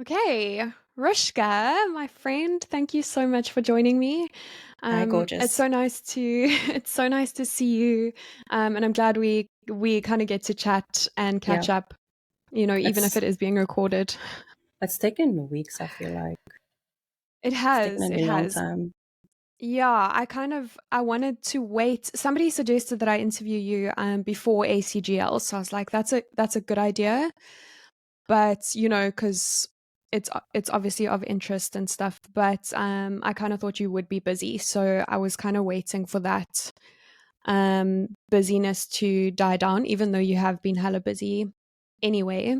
Okay, Rushka, my friend, thank you so much for joining me. Hi, It's gorgeous. so nice to it's so nice to see you, and I'm glad we kind of get to chat and Yeah, catch up. Even if it's it is being recorded. it's taken weeks, I feel like. It It's taken has, a it really long has. time. Yeah, I wanted to wait. Somebody suggested that I interview you before ACGL, so I was like, that's a good idea. But because it's obviously of interest and stuff, but I kind of thought you would be busy, so I was kind of waiting for that busyness to die down, even though you have been hella busy anyway.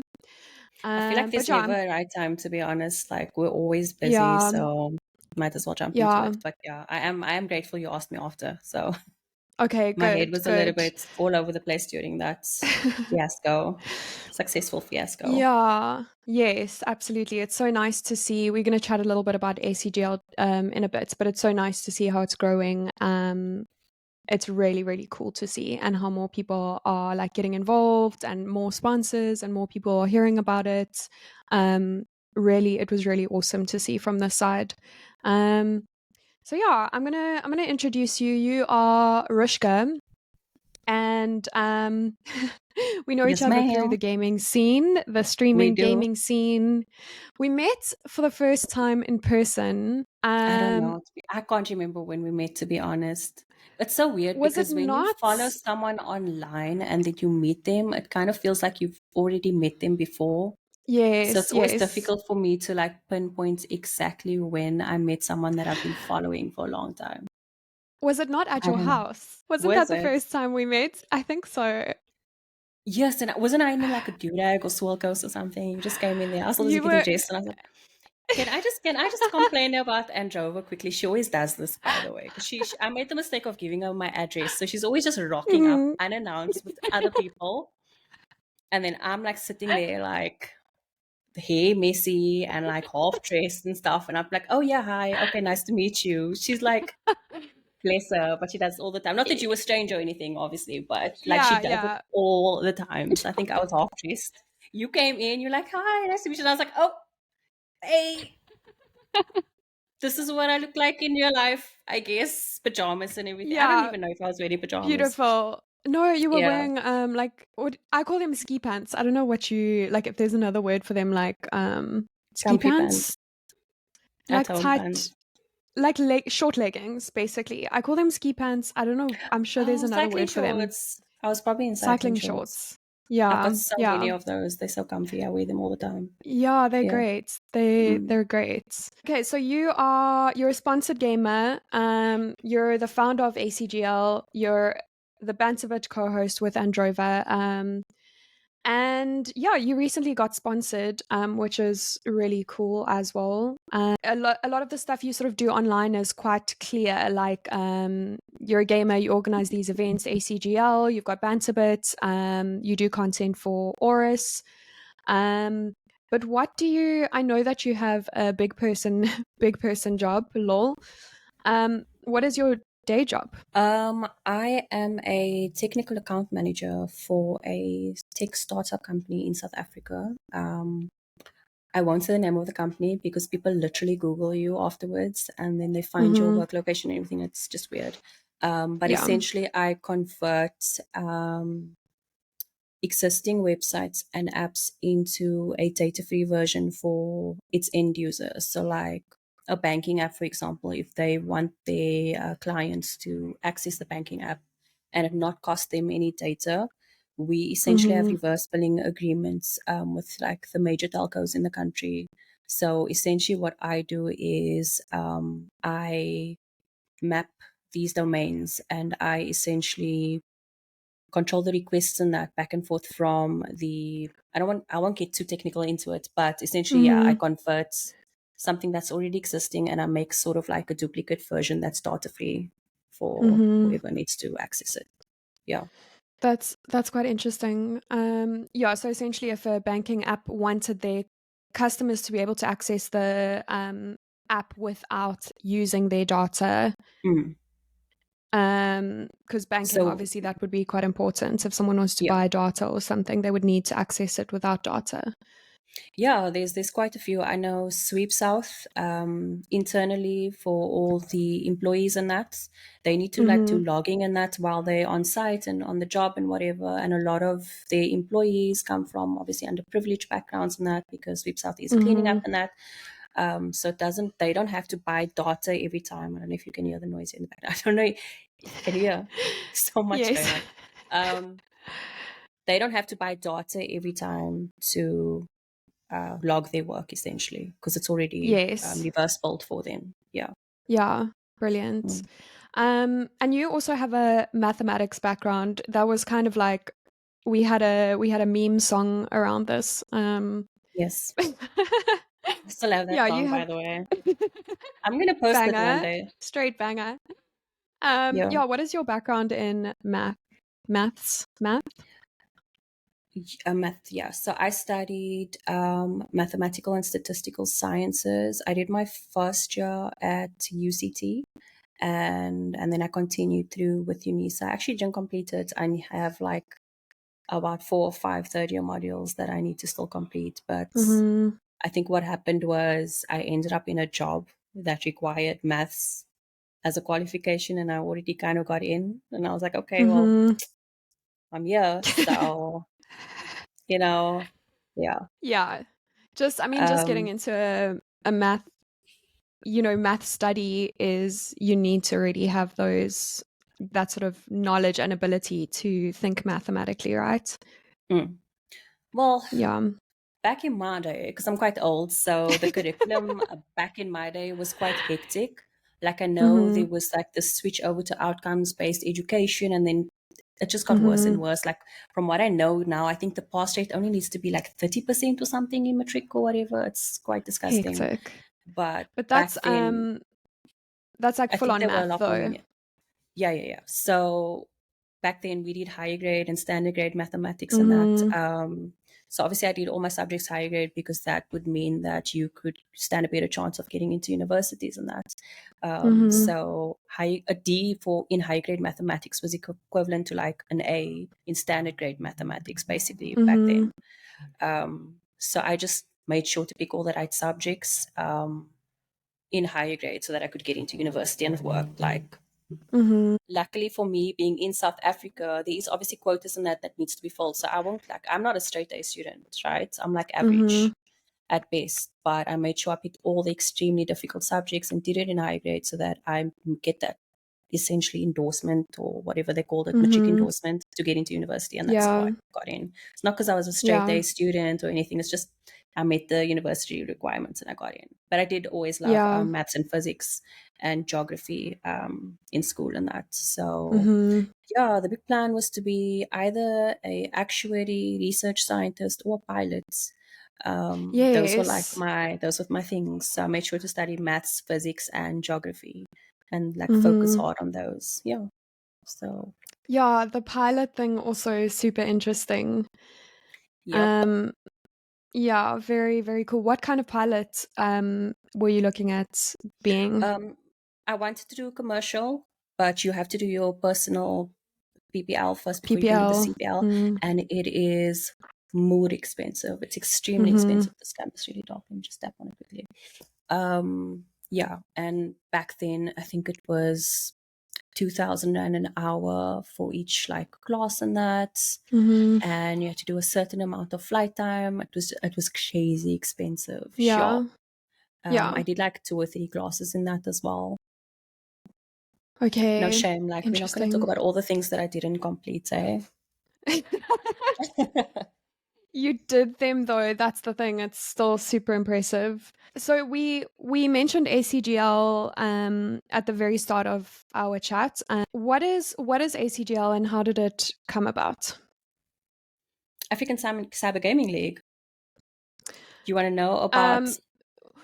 I feel like But there's never a right time, to be honest. Like we're always busy, yeah, so might as well jump into yeah. it. But yeah, I am grateful you asked me after. So Okay, my head good, was a little good. bit all over the place during that fiasco, successful fiasco. Yeah, yes, absolutely. It's so nice to see. We're going to chat a little bit about ACGL in a bit, but it's so nice to see how it's growing. It's really, really cool to see, and how more people are like getting involved, and more sponsors, and more people are hearing about it. Um, Really, it was really awesome to see from this side. Um, so yeah, I'm gonna introduce you. You are Rushka, and we know each Yes, other through the ma'am. gaming scene, the We streaming do. gaming scene. We met for the first time in person. I don't know. I can't remember when we met, to be honest. It's so weird Was it because when you not? follow someone online and then you meet them, it kind of feels like you've already met them before. So it's Yes, always yes. difficult for me to like pinpoint exactly when I met someone that I've been following for a long time. Was it not at I your don't know. house? Wasn't that Was the it? first time we met? I think so. Yes, and wasn't I in like a Durag or Swilkos or something? You just came in there. I was also You getting were. dressed and I was like, can I just complain about Androva quickly? She always does this, by the way, because I made the mistake of giving her my address, so she's always just rocking up Mhm. unannounced with other people, and then I'm like sitting there like the hair messy and like half dressed and stuff, and I'm like, oh yeah, hi, okay, nice to meet you. She's like, bless her, but she does all the time. Not that you were strange or anything, obviously, but like she Yeah, does it yeah. all the time. So I think I was half dressed. You came in, you're like, hi, nice to meet you. And I was like, oh, hey, this is what I look like in real life, I guess. Pajamas and everything. I don't Yeah, even know if I was wearing pajamas. beautiful. No, you were Yeah, wearing like what I call them ski pants. I don't know what you like if there's another word for them like ski comfy pants, pants, at like home tight pants. like short leggings basically. I call them ski pants. I don't know. I'm sure there's Oh, another cycling word for them. shorts. I was probably in cycling Cycling shorts. shorts. I've got Yeah, so yeah. many of those. They're so comfy. I wear them all the time. Yeah, they're Yeah. great. They Mm. they're great. Okay, so you're a sponsored gamer. You're the founder of ACGL. You're the Banter Bit co-host with Androva. And yeah, you recently got sponsored, which is really cool as well. A lot of the stuff you sort of do online is quite clear. Like you're a gamer, you organize these events, ACGL. You've got Banterbit. You do content for Oris. Um, but what do you? I know that you have a big person, big person job. Lol. What is your day job? I am a technical account manager for a tech startup company in South Africa. I won't say the name of the company because people literally Google you afterwards and then they find your Mm-hmm. work location and everything. It's just weird. But Yeah. essentially, I convert existing websites and apps into a data free version for its end users. So, like a banking app, for example, if they want their clients to access the banking app and it not cost them any data, we essentially have Mm-hmm. reverse billing agreements with like the major telcos in the country. So, essentially, what I do is I map these domains and I essentially control the requests and that back and forth from the I won't get too technical into it, but essentially yeah, I Mm-hmm. convert something that's already existing and I make sort of like a duplicate version that's data free for Mm-hmm. whoever needs to access it. Yeah. That's quite interesting. Yeah, so essentially, if a banking app wanted their customers to be able to access the app without using their data, Mm. because banking, So obviously, that would be quite important. If someone was to yeah. buy data or something, they would need to access it without data. Yeah, there's quite a few. I know Sweep South, internally for all the employees and that. They need to like do Mm-hmm. logging and that while they're on site and on the job and whatever. And a lot of their employees come from obviously underprivileged backgrounds and that, because Sweep South is cleaning up Mm-hmm. and that. So they don't have to buy data every time. I don't know if you can hear the noise in the background. I don't know if you can hear so much Yes. going on. Um, they don't have to buy data every time to log their work essentially, because it's already Yes. reverse built for them. Yeah. Yeah. Brilliant. Mm. And you also have a mathematics background. That was kind of like we had a meme song around this. Yes. I still have that Yeah, you song, by have the way. I'm gonna post it one banger, day. straight banger. Yeah. Yeah, what is your background in math? Math, yeah. So I studied mathematical and statistical sciences. I did my first year at UCT, and then I continued through with UNISA. I actually didn't complete it. I have like about 4 or 5 third year modules that I need to still complete. But Mm-hmm. I think what happened was I ended up in a job that required maths as a qualification, and I already kind of got in. And I was like, okay, well, Mm-hmm. I'm here. So, yeah. Yeah. Just getting Um, into a math study is you need to already have that sort of knowledge and ability to think mathematically, right? mm. Well, Yeah. back in my day, because I'm quite old, so the curriculum back in my day was quite hectic. Like, I know there Mhm. was like the switch over to outcomes based education, and then it just got worse and Mhm. worse. Like, from what I know now, I think the pass rate only needs to be like 30% or something in matric or whatever. It's quite disgusting. Hectic. But But back then, that's like I full think on they were a math lot more though. lenient. Yeah, yeah, yeah. So back then we did higher grade and standard grade mathematics and that. Mhm. So obviously I did all my subjects higher grade, because that would mean that you could stand a better chance of getting into universities and that. Mhm. So a D for in high grade mathematics was equivalent to like an A in standard grade mathematics, basically back Mhm. then. So I just made sure to pick all the right subjects in higher grade so that I could get into university, and it worked. Like, Mhm. luckily for me, being in South Africa, there is obviously quotas and that needs to be filled. So I won't like, I'm not a straight A student, right? I'm like Mhm. average at best, but I made sure I picked all the extremely difficult subjects and did it in high grade so that I get that essentially endorsement, or whatever they called it, matric Mhm. endorsement, to get into university. And that's how Yeah. I got in. It's not because I was a straight Yeah. A student or anything. It's just I met the university requirements and I got in. But I did always love Yeah. maths and physics and geography in school and that. So Mhm. yeah, the big plan was to be either a actuary, research scientist, or pilot. Yes. Those were my things. So I made sure to study maths, physics, and geography, and like focus Mhm. hard on those. Yeah. So Yeah, the pilot thing also super interesting. yep. Um yeah, very very cool. What kind of pilot were you looking at being? Um, I wanted to do a commercial, but you have to do your personal PPL first before you can do the PPL. CPL, Mm. and it is more expensive. It's extremely Mhm. expensive. This campus really dark. Let me just tap on it quickly. Yeah, and back then I think it was 2,000 Rand an hour for each like class and that, Mhm. and you had to do a certain amount of flight time. It was crazy expensive. Sure. Yeah. Yeah. I did like 2 or 3 classes in that as well. No Okay. shame. Like, we're not going to talk Interesting. about all the things that I didn't complete, eh? You did them though. That's the thing. It's still super impressive. So we mentioned ACGL at the very start of our chat. What is ACGL and how did it come about? African Cyber Gaming League. Do you want to know about, Um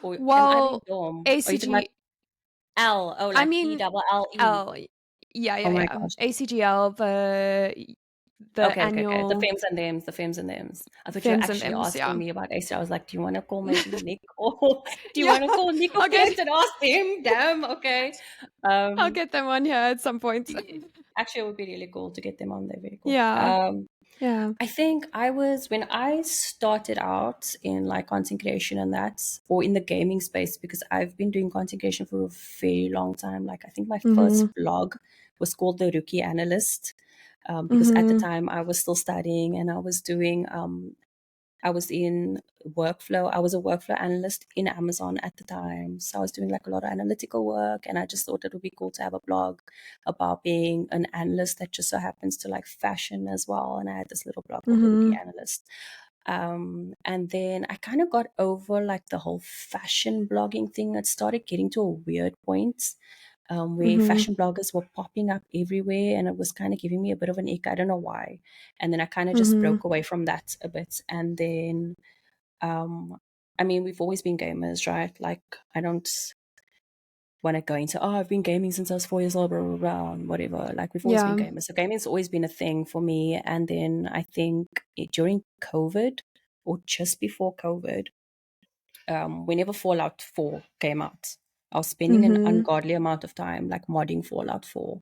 or am I being well, dumb? Are you talking about ACG L? Oh, I like mean ELLE. L yeah, Oh yeah, my yeah. gosh. ACGL, the Okay, okay, okay. The annual Fems and Thems, the Fems and Thems. I thought you were Fems and actually Thems, asking yeah. me about ACL. I was like, do you want to call maybe Nick, or do you Yeah. want to call Nick or I'll get Fent and ask him? Damn, okay. I'll Um, get them on here at some point. actually, it would be really cool to get them on there. Very cool. Yeah. Yeah. I think when I started out in like content creation and that, or in the gaming space, because I've been doing content creation for a very long time. Like I think my first Mhm. blog was called The Rookie Analyst, because at the Mhm. time I was still studying and I was doing I was in workflow. I was a workflow analyst in Amazon at the time. So I was doing like a lot of analytical work. And I just thought it would be cool to have a blog about being an analyst that just so happens to like fashion as well. And I had this little blog called The Rookie Mhm. Analyst. And then I kind of got over like the whole fashion blogging thing. It started getting to a weird point where Mhm. fashion bloggers were popping up everywhere, and it was kind of giving me a bit of an ick. I don't know why. And then I kind of just Mhm. broke away from that a bit. And then, um, I mean, we've always been gamers, right? Like, I don't want to go into, oh, I've been gaming since I was 4 years old, blah, blah, blah, and whatever. Like, we've always been Yeah. gamers. So gaming's always been a thing for me. And then I think during COVID, or just before COVID, whenever Fallout 4 came out, I was spending an Mhm. ungodly amount of time like modding Fallout 4.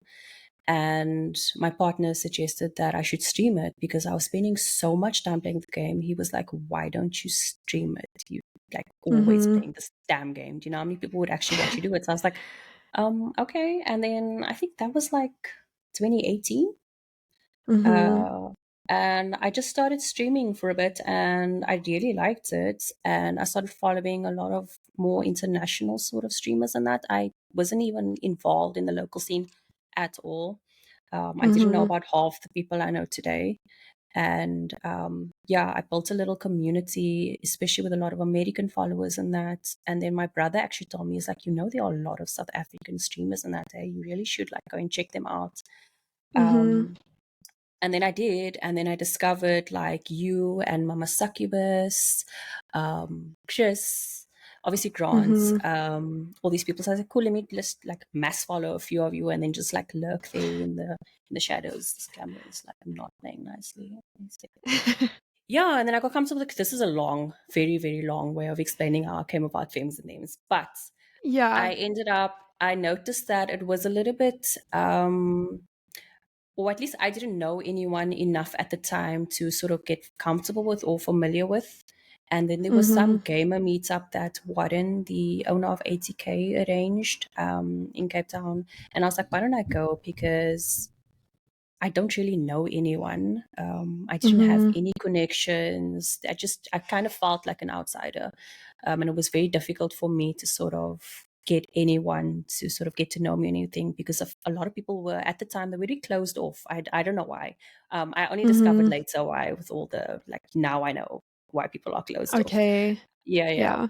And my partner suggested that I should stream it because I was spending so much time playing the game. He was like, why don't you stream it? You like always Mhm. playing this damn game. Do you know how many people would actually watch you do it? So I was like, okay. And then I think that was like 2018. Mhm. Uh, and I just started streaming for a bit and I really liked it. And I started following a lot of more international sort of streamers and that. I wasn't even involved in the local scene at all. I didn't know Mhm. about half the people I know today. And yeah, I built a little community, especially with a lot of American followers and that. And then my brother actually told me, he's like, there are a lot of South African streamers and that. Hey, you really should like go and check them out. Mhm. Um, and then I did, and then I discovered like you and Mama Succubus, Chris, obviously Grant, Mhm. all these people. So I was like, cool, let me just like mass follow a few of you and then just like lurk there in the shadows. This camera is like not playing nicely. Yeah, and then I got comfortable. Like, this is a long, very, very long way of explaining how I came about famous and names. But Yeah. I noticed that it was a little bit or at least I didn't know anyone enough at the time to sort of get comfortable with or familiar with. And then there was some Mhm. gamer meetup that Warren, the owner of ATK, arranged in Cape Town. And I was like, why don't I go? Because I don't really know anyone. I didn't have Mhm. any connections. I kind of felt like an outsider. And it was very difficult for me to sort of get anyone to sort of get to know me or anything because a lot of people were at the time, they were really closed off. I don't know why. I only discovered Mhm. later why with all the, like, now I know why people are closed off. Okay. Yeah, yeah. Yeah.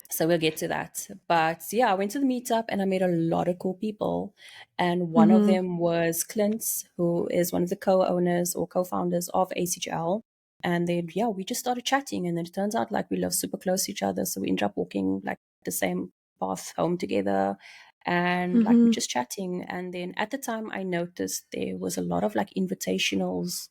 So we'll get to that. But yeah, I went to the meetup and I met a lot of cool people. And one of Mhm. them was Clint, who is one of the co-owners or co-founders of ACGL. And then, yeah, we just started chatting. And then it turns out like we live super close to each other. So we ended up walking like the same path home together. And like we're Mhm. just chatting. And then at the time, I noticed there was a lot of like invitationals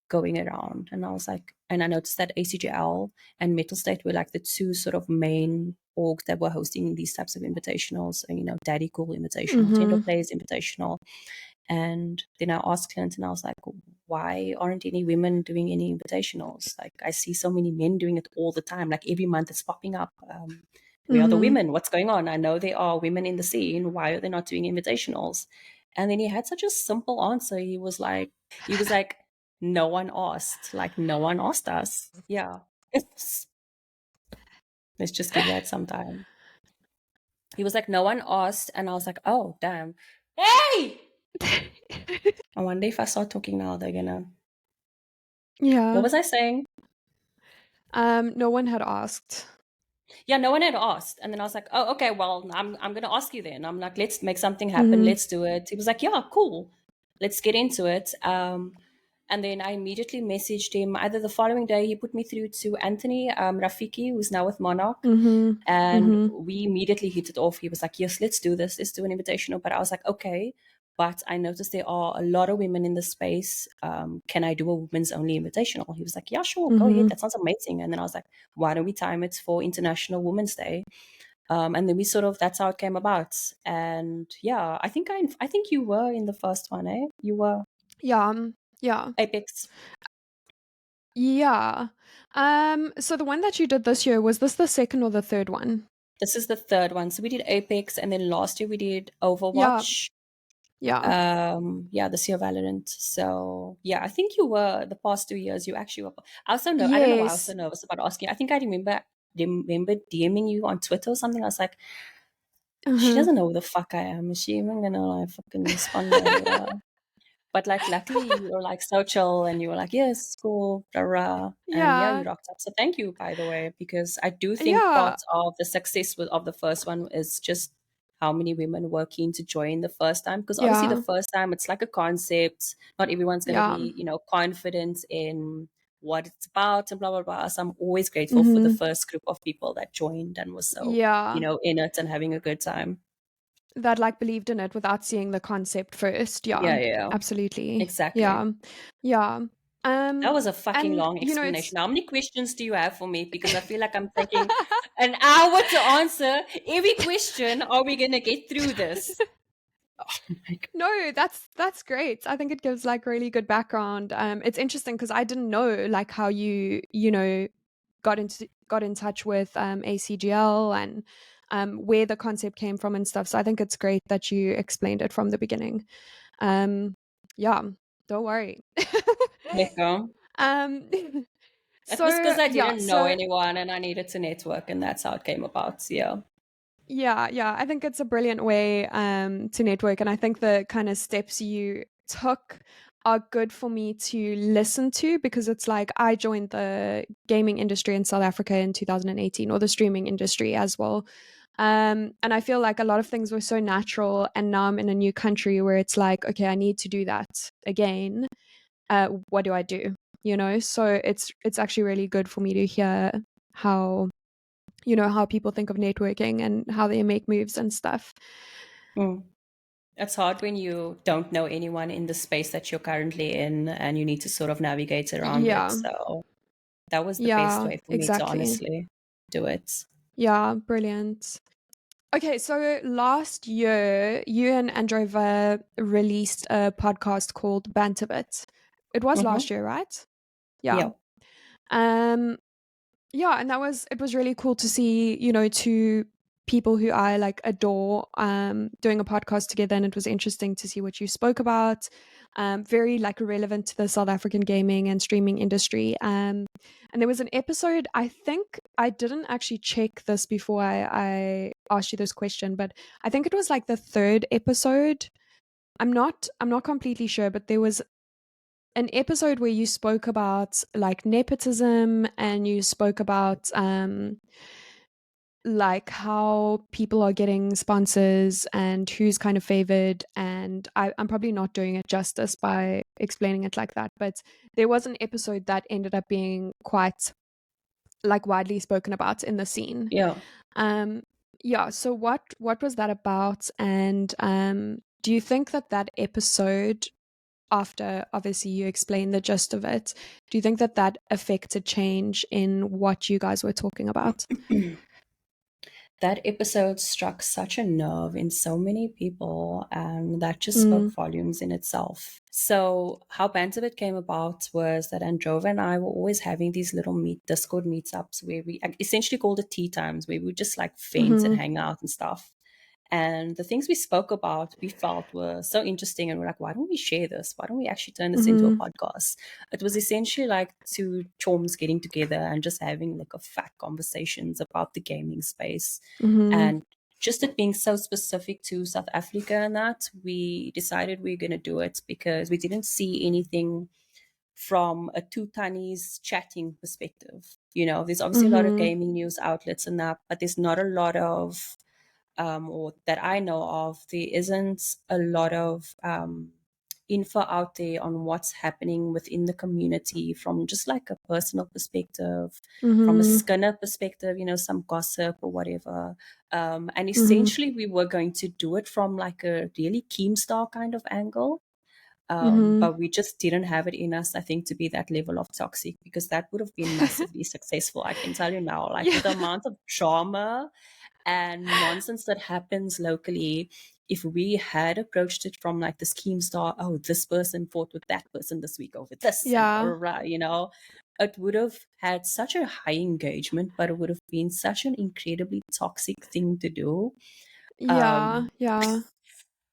going around. And I was like, and I noticed that ACGL and Metal State were like the two sort of main orgs that were hosting these types of invitationals. And, Daddy Cool Invitational, Tender Mhm. Players Invitational. And then I asked Clint and I was like, why aren't any women doing any invitationals? Like, I see so many men doing it all the time. Like, every month it's popping up. Where are the Mhm. women? What's going on? I know there are women in the scene. Why are they not doing invitationals? And then he had such a simple answer. He was like, no one asked. Like, no one asked us. Yeah. Let's just give that some time. He was like, no one asked. And I was like, oh, damn. Hey! I wonder if I start talking now, they're gonna. What Yeah. was I saying? No one had asked. Yeah, no one had asked. And then I was like, oh, okay, well, I'm gonna ask you then. I'm like, let's make something happen. Mhm. Let's do it. He was like, yeah, cool. Let's get into it. And then I immediately messaged him. Either the following day, he put me through to Anthony Rafiki, who's now with Monarch. Mhm. And Mhm. we immediately hit it off. He was like, yes, let's do this. Let's do an invitational. But I was like, okay. But I noticed there are a lot of women in the space. Can I do a women's only invitational? He was like, yeah, sure, go ahead. Mhm. That sounds amazing. And then I was like, why don't we time it for International Women's Day? And then that's how it came about. And yeah, I think you were in the first one, eh? You were Yeah. Yeah. Apex. Yeah. So the one that you did this year, was this the second or the third one? This is the third one. So we did Apex, and then last year we did Yeah. Overwatch. Yeah. Yeah, this year Valorant. So yeah, I think you were the past 2 years. You actually were. I also know. I don't know why I was so Yes. nervous about asking. I think I remember DMing you on Twitter or something. I was like, she Uh-huh. doesn't know who the fuck I am. Is she even gonna like fucking respond or whatever? But like, luckily, you were like so chill, and you were like, "Yes, cool, blah, blah." And yeah, you Yeah. rocked up. So thank you, by the way, because I do think Yeah. part of the success of the first one is just how many women were keen to join the first time. Because obviously, the Yeah. first time it's like a concept. Not everyone's going to Yeah. be, confident in what it's about and blah blah blah. So I'm always grateful for the Mhm. first group of people that joined and was so, Yeah. in it and having a good time. That like believed in it without seeing the concept first. Yeah. Yeah, yeah, Absolutely. exactly. Yeah. Yeah. That was a fucking And long it's explanation. How many questions do you have for me? Because I feel like I'm taking an hour to answer every question. Are we going to get through this? Oh my God. No, that's great. I think it gives like really good background. It's interesting because I didn't know like how you got in touch with ACGL and where the concept came from and stuff. So I think it's great that you explained it from the beginning. Um, yeah, don't worry. Nico. um, It was because so I yeah, didn't know so anyone and I needed to network, and that's how it came about. Yeah. yeah, yeah. I think it's a brilliant way to network. And I think the kind of steps you took are good for me to listen to because it's like I joined the gaming industry in South Africa in 2018 or the streaming industry as well. And I feel like a lot of things were so natural. And now I'm in a new country where it's like, okay, I need to do that again. What do I do? So it's actually really good for me to hear how how people think of networking and how they make moves and stuff. Mm. It's hard when you don't know anyone in the space that you're currently in and you need to sort of navigate around it. Yeah. So that was the best Yeah, way for me to exactly. honestly do it. Yeah, brilliant. Okay, so last year, you and Androva released a podcast called Banter Bit. It was Mm-hmm. last year, right? Yeah. Yeah. Um, Yeah, and it was really cool to see, two people who I like adore doing a podcast together, and it was interesting to see what you spoke about. Very like relevant to the South African gaming and streaming industry. And there was an episode, I think I didn't actually check this before I asked you this question, but I think it was like the third episode. I'm not completely sure, but there was an episode where you spoke about like nepotism and you spoke about like how people are getting sponsors and who's kind of favored. And I'm probably not doing it justice by explaining it like that, but there was an episode that ended up being quite like widely spoken about in the scene. Yeah. um yeah, so what was that about? And do you think that that episode, after obviously you explain the gist of it, do you think that that affected change in what you guys were talking about? That episode struck such a nerve in so many people, and that just spoke Mm, volumes in itself. So, how Banter Bit came about was that Androva and I were always having these little Discord meetups where we essentially called it tea times, where we would just like vent and mm-hmm, hang out and stuff. And the things we spoke about, we felt were so interesting. And we're like, why don't we share this? Why don't we actually turn this into a mm-hmm, podcast? It was essentially like two chums getting together and just having like a fat conversations about the gaming space. mm-hmm, And just it being so specific to South Africa and that, we decided we're going to do it because we didn't see anything from a two Tannies chatting perspective. There's obviously a lot of mm-hmm, gaming news outlets and that, but there's not a lot of or that I know of, there isn't a lot of info out there on what's happening within the community from just like a personal perspective, from a mm-hmm, Skinner perspective, some gossip or whatever. And mm-hmm, essentially, we were going to do it from like a really Keemstar kind of angle. mm-hmm. But we just didn't have it in us, I think, to be that level of toxic because that would have been massively successful. I can tell you now, like with the Yeah. amount of drama and nonsense that happens locally, if we had approached it from like the scheme star, oh, this person fought with that person this week over this and Yeah. it would have had such a high engagement, but it would have been such an incredibly toxic thing to do. Yeah, Um, yeah,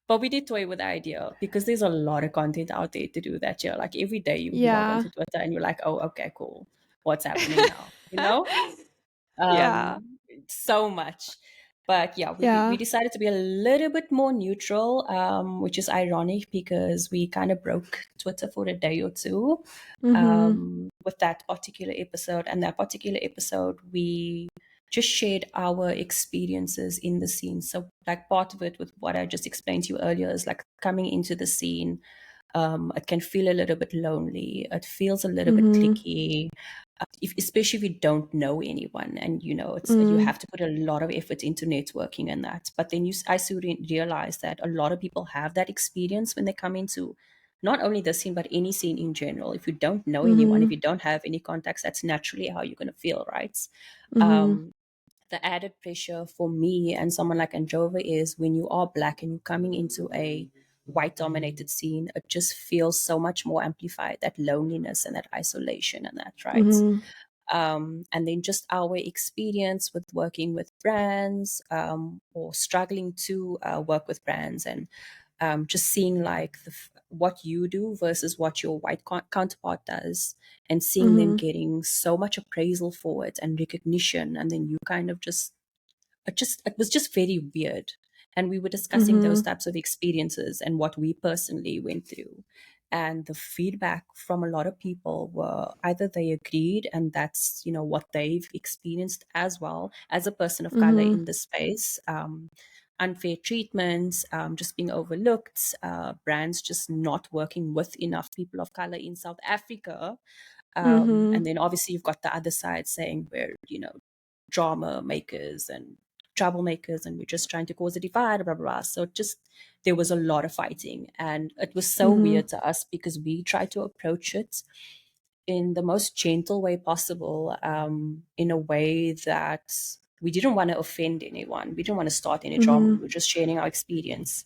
but we did toy with the idea because there's a lot of content out there to do that. Yeah, like every day you log yeah. onto Twitter and you're like, oh, okay, cool. What's happening now? You know? Yeah, So much. But yeah, we yeah. decided to be a little bit more neutral, which is ironic because we kind of broke Twitter for a day or two Mhm, with that particular episode. And that particular episode, we just shared our experiences in the scene. So, like, part of it with what I just explained to you earlier is like coming into the scene. It can feel a little bit lonely. It feels a little bit mhm, clicky, especially if you don't know anyone, and you know you mm, have to put a lot of effort into networking and that. But then I soon realized that a lot of people have that experience when they come into not only the scene but any scene in general. If you don't know anyone, if mhm, you don't have any contacts, that's naturally how you're going to feel, right? mhm, um, the added pressure for me and someone like Androva is when you are black and you're coming into a white dominated scene, it just feels so much more amplified, that loneliness and that isolation and that, right? mhm, And then just our experience with working with brands, or struggling to work with brands, and just seeing like what you do versus what your white counterpart does, and seeing them mhm, getting so much appraisal for it and recognition, and then you kind of it was just very weird. And we were discussing those mhm, types of experiences and what we personally went through. And the feedback from a lot of people were either they agreed and that's, you know, what they've experienced as well as a person of color mhm, in the space. Unfair treatment, just being overlooked, brands just not working with enough people of color in South Africa. And mhm, then obviously you've got the other side saying we're, you know, drama makers and troublemakers and we're just trying to cause a divide, blah, blah, blah. So just there was a lot of fighting. And it was so mhm, weird to us because we tried to approach it in the most gentle way possible, in a way that we didn't want to offend anyone. We didn't want to start any drama. We mhm, were just sharing our experience.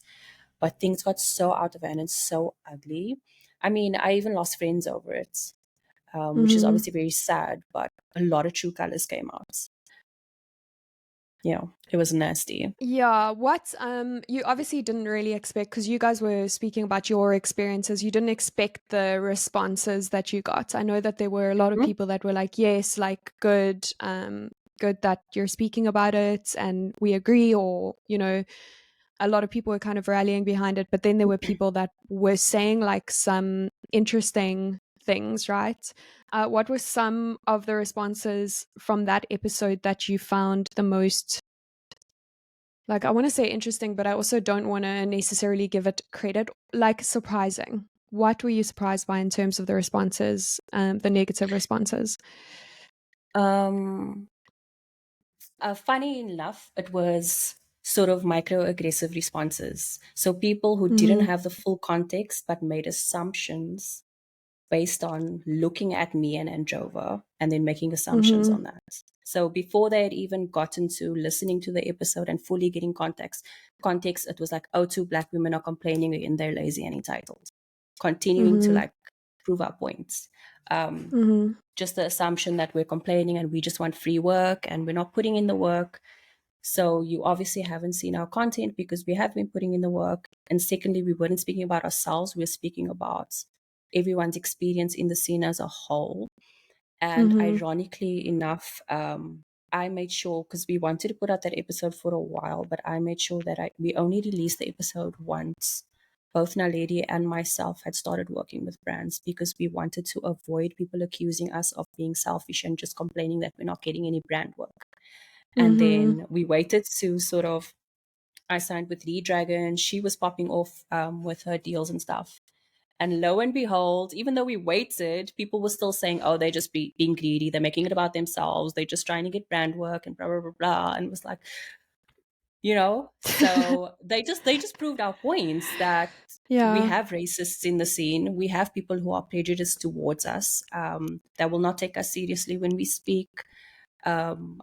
But things got so out of hand and so ugly. I mean, I even lost friends over it, which is mhm. obviously very sad, but a lot of true colors came out. You know, it was nasty. Yeah, what you obviously didn't really expect because you guys were speaking about your experiences. You didn't expect the responses that you got. I know that there were a lot of Mhm. people that were like, "Yes, like good that you're speaking about it and we agree," or a lot of people were kind of rallying behind it, but then there were people that were saying like some interesting things, right? What were some of the responses from that episode that you found the most, like, I want to say interesting, but I also don't want to necessarily give it credit, like surprising? What were you surprised by in terms of the responses, the negative responses? Um, Funny enough, it was sort of microaggressive responses. So people who didn't Mm-hmm. have the full context but made assumptions based on looking at me and Androva and then making assumptions Mm-hmm. on that. So before they had even gotten to listening to the episode and fully getting context, it was like, oh, two black women are complaining again, they're lazy and entitled. Continuing to Mm-hmm. like prove our points. Um, Mm-hmm. just the assumption that we're complaining and we just want free work and we're not putting in the work. So you obviously haven't seen our content because we have been putting in the work. And secondly, we weren't speaking about ourselves. We're speaking about everyone's experience in the scene as a whole. And Mm-hmm. ironically enough, I made sure because we wanted to put out that episode for a while, but I made sure that we only released the episode once both Naledi and myself had started working with brands because we wanted to avoid people accusing us of being selfish and just complaining that we're not getting any brand work. And Mm-hmm. then we waited to sort of, I signed with Lee Dragon. She was popping off with her deals and stuff. And lo and behold, even though we waited, people were still saying, oh, they're just being greedy. They're making it about themselves. They're just trying to get brand work and blah, blah, blah, blah. And it was like, you know, so they just proved our points that we Yeah. have racists in the scene. We have people who are prejudiced towards us, that will not take us seriously when we speak.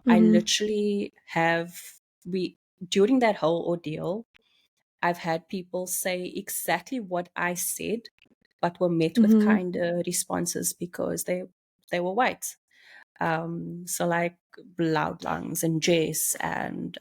I Mm-hmm. literally have, we, during that whole ordeal, I've had people say exactly what I said, but were met with Mm-hmm. kind of responses because they they were white. So like Loud Lungs and Jess and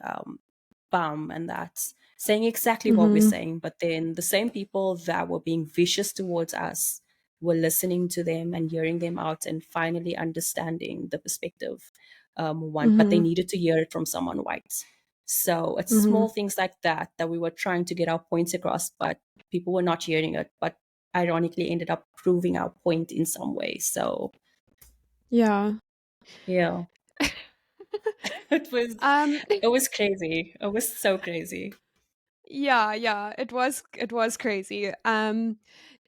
Bum and that, saying exactly what we're Mhm. saying, but then the same people that were being vicious towards us were listening to them and hearing them out and finally understanding the perspective. But they Mhm. needed to hear it from someone white. So it's Mhm. small things like that that we were trying to get our points across, but people were not hearing it. But ironically, ended up proving our point in some way. So Yeah. yeah, it was Um it was crazy. It was so crazy. yeah, yeah, it was crazy.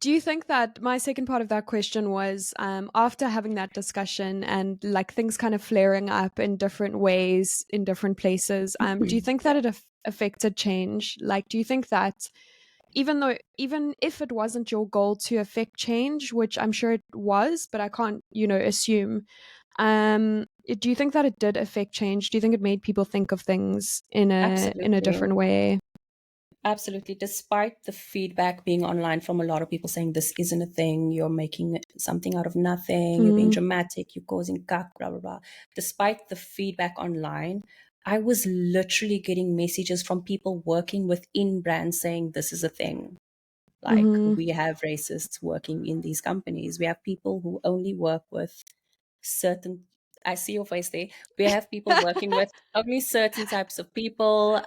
Do you think that my second part of that question was after having that discussion and like things kind of flaring up in different ways in different places, do you think that Yeah, it affected change? Like do you think that even if it wasn't your goal to affect change, which I'm sure it was, but I can't, assume, do you think that it did affect change? Do you think it made people think of things in a absolutely. different way? Absolutely. Despite the feedback being online from a lot of people saying this isn't a thing, you're making something out of nothing, you're being Mhm. dramatic, you're causing cuck, blah, blah, blah. Despite the feedback online, I was literally getting messages from people working within brands saying this is a thing. Like, Mhm. we have racists working in these companies. We have people who only work with certain, I see your face there. We have people working with only certain types of people.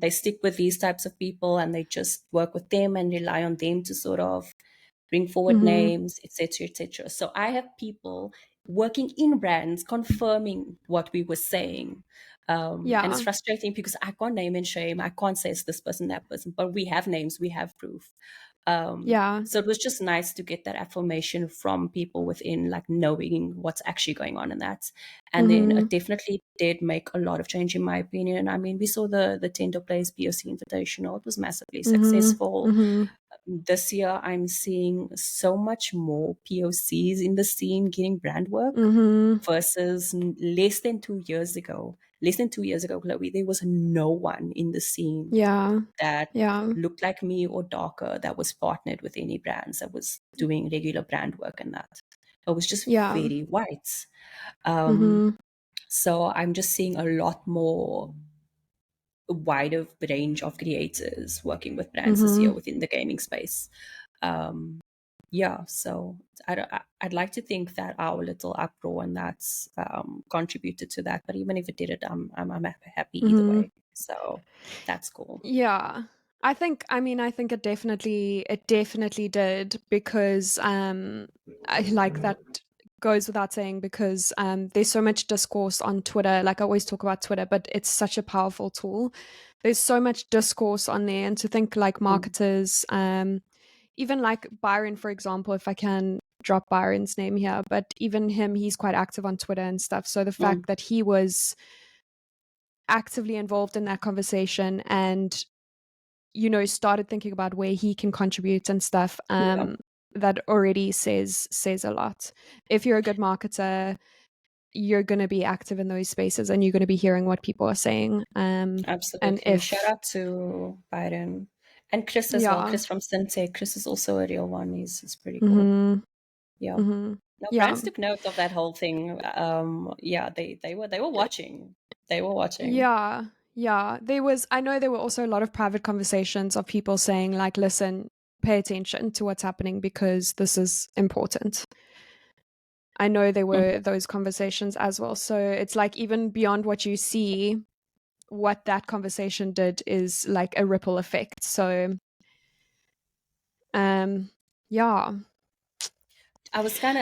They stick with these types of people and they just work with them and rely on them to sort of bring forward Mhm. names, etc., etc. So I have people working in brands confirming what we were saying. And it's Yeah. frustrating because I can't name and shame. I can't say it's this person, that person, but we have names, we have proof. Yeah. So it was just nice to get that affirmation from people within, like knowing what's actually going on in that. And then it Mhm. definitely did make a lot of change, in my opinion. I mean, we saw the Tender Plays POC Invitational. It was massively Mhm. successful. Mhm. This year, I'm seeing so much more POCs in the scene getting brand work Mhm. versus less than 2 years ago. Less than 2 years ago, Chloe, there was no one in the scene Yeah. that Yeah. looked like me or darker that was partnered with any brands that was doing regular brand work and that. It was just Yeah. very white. Um, Mhm. so I'm just seeing a lot more wider range of creators working with brands this year Mhm. within the gaming space. Um, yeah, so I'd like to think that our little uproar and that's contributed to that. But even if it didn't, I'm happy either Mhm. way. So that's cool. Yeah. I think it definitely did because I like that goes without saying because there's so much discourse on Twitter. Like I always talk about Twitter, but it's such a powerful tool. There's so much discourse on there, and to think like Mm, marketers, even like Byron, for example, if I can drop Byron's name here, but even him, he's quite active on Twitter and stuff. So the mm, fact that he was actively involved in that conversation and started thinking about where he can contribute and stuff, yeah. that already says a lot. If you're a good marketer, you're going to be active in those spaces and you're going to be hearing what people are saying, and Absolutely. Shout if out to Biden and Chris as well. yeah. Chris from Syntech. Chris is also a real one. He's pretty cool. Mhm. Yeah. Mhm. No, Yeah. brands took note of that whole thing. Yeah, they were watching. They were watching. Yeah. Yeah, I know there were also a lot of private conversations of people saying like, listen, pay attention to what's happening because this is important. I know there Mhm. were those conversations as well. So it's like even beyond what you see, what that conversation did is like a ripple effect. So um yeah. I was kind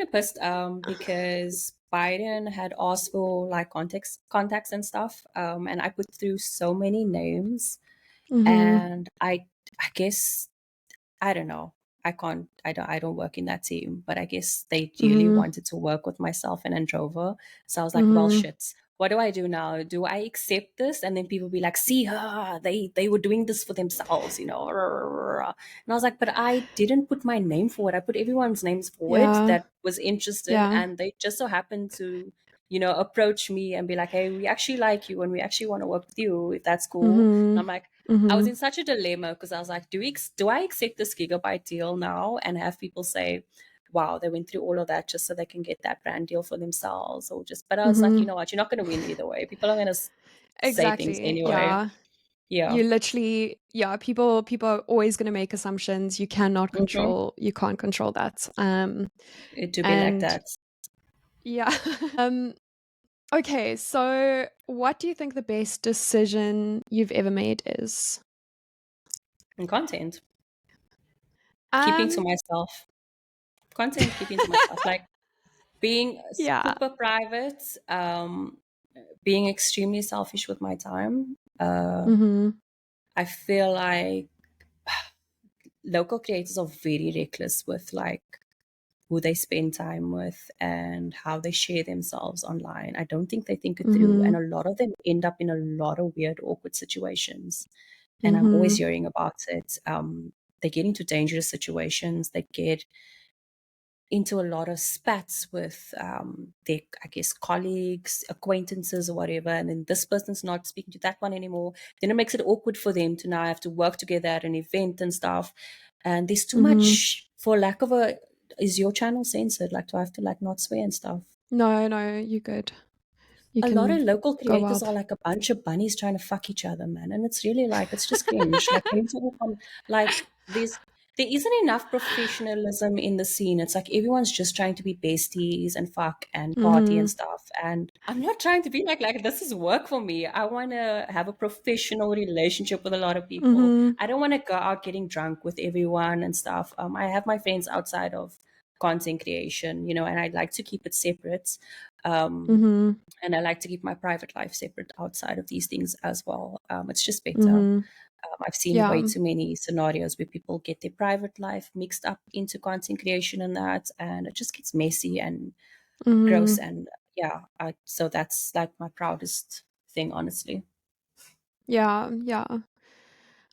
of pissed because Biden had asked for like contacts and stuff, and I put through so many names, Mhm. and I guess I don't know. I don't work in that team, but I guess they really Mhm. wanted to work with myself and Androva. So I was like, well, Mhm. shit. What do I do now? Do I accept this? And then people be like, see her, they were doing this for themselves, you know. And I was like, but I didn't put my name forward. I put everyone's names forward Yeah. that was interested, Yeah. and they just so happened to, approach me and be like, hey, we actually like you and we actually want to work with you, if that's cool. And Mhm. I'm like, I was Mhm. in such a dilemma because I was like, do I accept this gigabyte deal now and have people say, wow, they went through all of that just so they can get that brand deal for themselves, or just. But I was like, you Mhm. know what, you're not going to win either way. People are going to say things Exactly. anyway. Yeah. Yeah. You literally, yeah, people are always going to make assumptions. Hmm. You can't control that. It to be like And that. yeah. um okay, so what do you think the best decision you've ever made is? And content, keeping to Um myself. Content, keeping to myself. Like being yeah. super private, being extremely selfish with my time. Mhm. I feel like local creators are very reckless with like who they spend time with and how they share themselves online. I don't think they think it through. And Mhm. a lot of them end up in a lot of weird, awkward situations. And I'm always Mhm. hearing about it. They get into dangerous situations. They get into a lot of spats with their, I guess, colleagues, acquaintances, or whatever. And then this person's not speaking to that one anymore. Then it makes it awkward for them to now have to work together at an event and stuff. And there's too Mhm. much, for lack of a, is your channel censored? Like, do I have to like not swear and stuff? No, no, you good. You A lot can of local go creators wild. are like a bunch of bunnies trying to fuck each other, man. And it's really like, it's just cringe. Like, they need to all come, like, there isn't enough professionalism in the scene. It's like everyone's just trying to be besties and fuck and party and Mhm. stuff. And I'm not trying to be like this is work for me. I want to have a professional relationship with a lot of people. Mhm. I don't want to go out getting drunk with everyone and stuff. I have my friends outside of content creation, and I'd like to keep it separate. Um, Mhm. and I like to keep my private life separate outside of these things as well. It's just better. Mhm. I've seen way Yeah. too many scenarios where people get their private life mixed up into content creation and that, and it just gets messy and gross. Mhm. And yeah, so that's like my proudest thing, honestly. Yeah, yeah.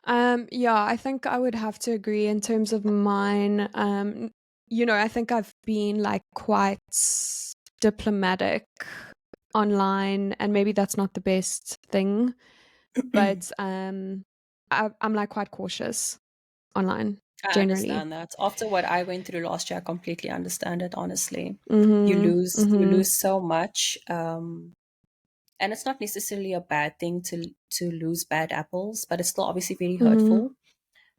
Yeah, I think I would have to agree in terms of mine. I think I've been like quite diplomatic online, and maybe that's not the best thing, but I'm like quite cautious online I generally. understand that. After what I went through last year, I completely understand it, honestly. You Mhm. lose Mhm. so much. And it's not necessarily a bad thing to lose bad apples, but it's still obviously very Mhm. hurtful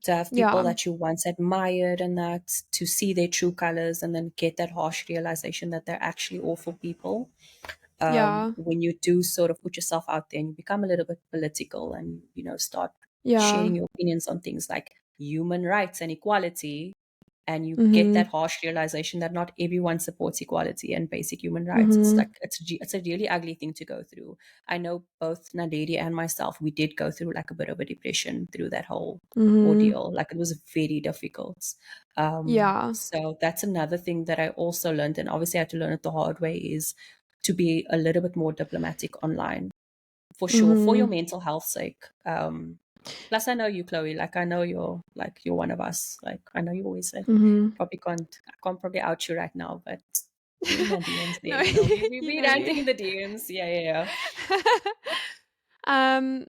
to have people Yeah. that you once admired and that to see their true colors and then get that harsh realization that they're actually awful people. Yeah. When you do sort of put yourself out there and you become a little bit political and start Yeah. sharing your opinions on things like human rights and equality, and you get that Mhm. harsh realization that not everyone supports equality and basic human rights. It's Mhm. like it's a really ugly thing to go through. I know both Naderi and myself, we did go through like a bit of a depression through that whole Mhm. ordeal. Like, it was very difficult. Yeah. So that's another thing that I also learned, and obviously I had to learn it the hard way, is to be a little bit more diplomatic online, for sure, for your Mhm. mental health sake. Plus, I know you, Chloe. Like, I know you're one of us. Like, I know you always say, Mhm. I can't probably out you right now, but you're in my DMs there. No, you We know ranting in me. the DMs. Yeah, yeah, yeah. Um,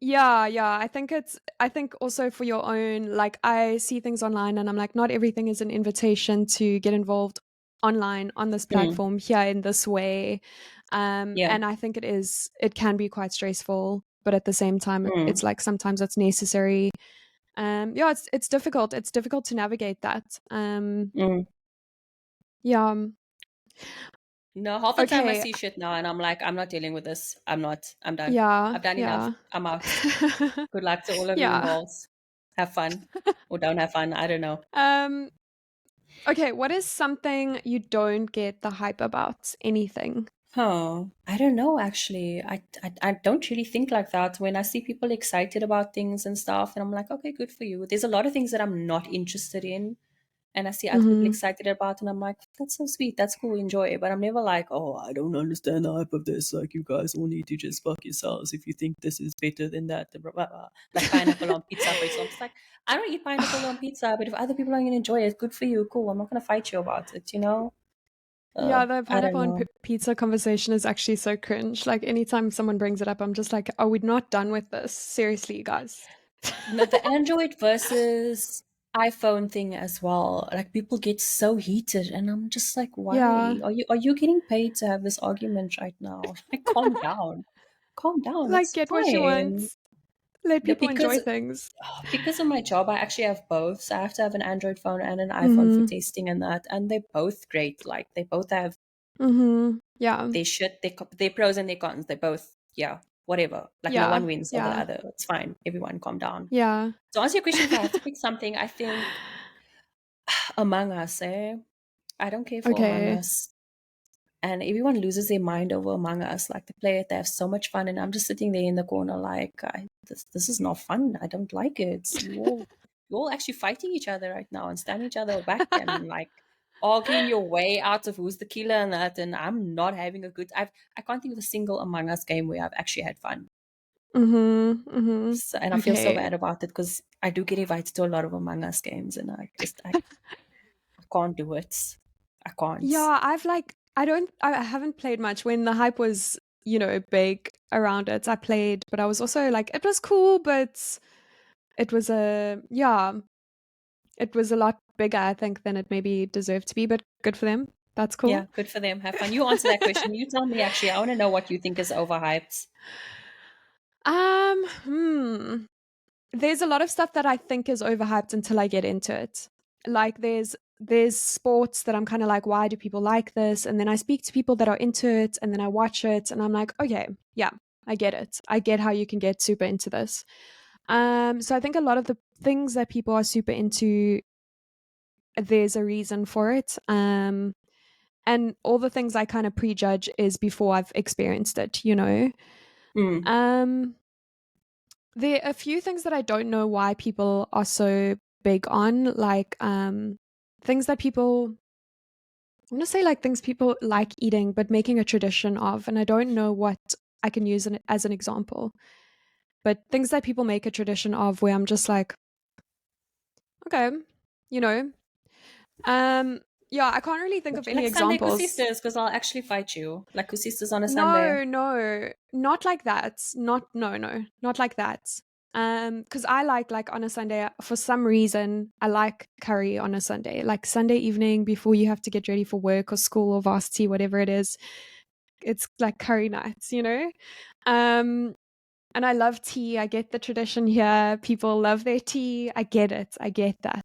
yeah, yeah. I think also for your own, like I see things online and I'm like, not everything is an invitation to get involved online on this Mm, platform here in this way. yeah. And I think it can be quite stressful, but at the same time, Mm, it's like sometimes it's necessary. Yeah, it's difficult. It's difficult to navigate that. mm. Yeah. No, half the time I Okay. see shit now and I'm like, I'm not dealing with this. I'm not. I'm done. Yeah, I've done enough. yeah. I'm out. Good luck to all of you Yeah. involved. Have fun or don't have fun. I don't know. Um, okay, what is something you don't get the hype about? Anything? Huh. I don't know, actually. I don't really think like that. When I see people excited about things and stuff, and I'm like, okay, good for you. There's a lot of things that I'm not interested in. And I see other people Mhm. excited about, and I'm like, that's so sweet. That's cool. Enjoy. But I'm never like, oh, I don't understand the hype of this. Like, you guys all need to just fuck yourselves if you think this is better than that. Blah, blah, blah. Like pineapple on pizza, for example. It's like, I don't eat pineapple on pizza, but if other people are going to enjoy it, good for you. Cool. I'm not going to fight you about it. Yeah, the I don't pineapple on know. pizza conversation is actually so cringe. Like anytime someone brings it up, I'm just like, "Are we not done with this? Seriously, you guys." No, the Android versus iPhone thing as well. Like people get so heated, and I'm just like, Yeah. why are you getting paid to have this argument right now? Like, calm down. Like, It's get what you fine. want. Let No, people enjoy things. because of my job, I actually have both. So I have to have an Android phone and an iPhone for Mm-hmm. testing and that, and they're both great. Like they both have Mm-hmm. Yeah. their pros and their cons. They both, yeah, whatever. Like no Yeah. one wins over the Yeah. other. It's fine. Everyone calm down. Yeah. To answer your question, if I have to pick something, I think Among Us, eh? I don't care for Among Okay. Us. And everyone loses their mind over Among Us. Like they play it, they have so much fun, and I'm just sitting there in the corner, like, this is not fun. I don't like it. You're all actually fighting each other right now and standing each other back and like arguing your way out of who's the killer and that. And I'm not having a good. I can't think of a single Among Us game where I've actually had fun. Mm-hmm. Mm-hmm. So, and I feel so Okay. bad about it because I do get invited to a lot of Among Us games, and I can't do it. I can't. Yeah, I haven't played much when the hype was, big around it. I played, but I was also like, it was cool, but it was it was a lot bigger, I think, than it maybe deserved to be, but good for them. That's Yeah, cool. good for them. Have fun. You answer that question. You tell me, actually. I want to know what you think is overhyped. Hmm. There's a lot of stuff that I think is overhyped until I get into it. Like there's sports that I'm kind of like, why do people like this? And then I speak to people that are into it, and then I watch it, and I'm like, okay, yeah, I get it. I get how you can get super into this. So I think a lot of the things that people are super into, there's a reason for it. And all the things I kind of prejudge is before I've experienced it. Mm, Um, there are a few things that I don't know why people are so big on, like things that people I want to say like things people like eating, but making a tradition of, and I don't know what I can use as an example. But things that people make a tradition of, where I'm just like, okay, you know, um, yeah, I can't really think of any like Sunday examples. Kusistas, because I'll actually fight you. Like Kusistas on a Sunday. No, no, not like that. No, not like that. Because I like on a Sunday, for some reason, I like curry on a Sunday, like Sunday evening before you have to get ready for work or school or varsity, whatever it is. It's like curry nights. Um, and I love tea. I get the tradition here. People love their tea. I get it. I get that.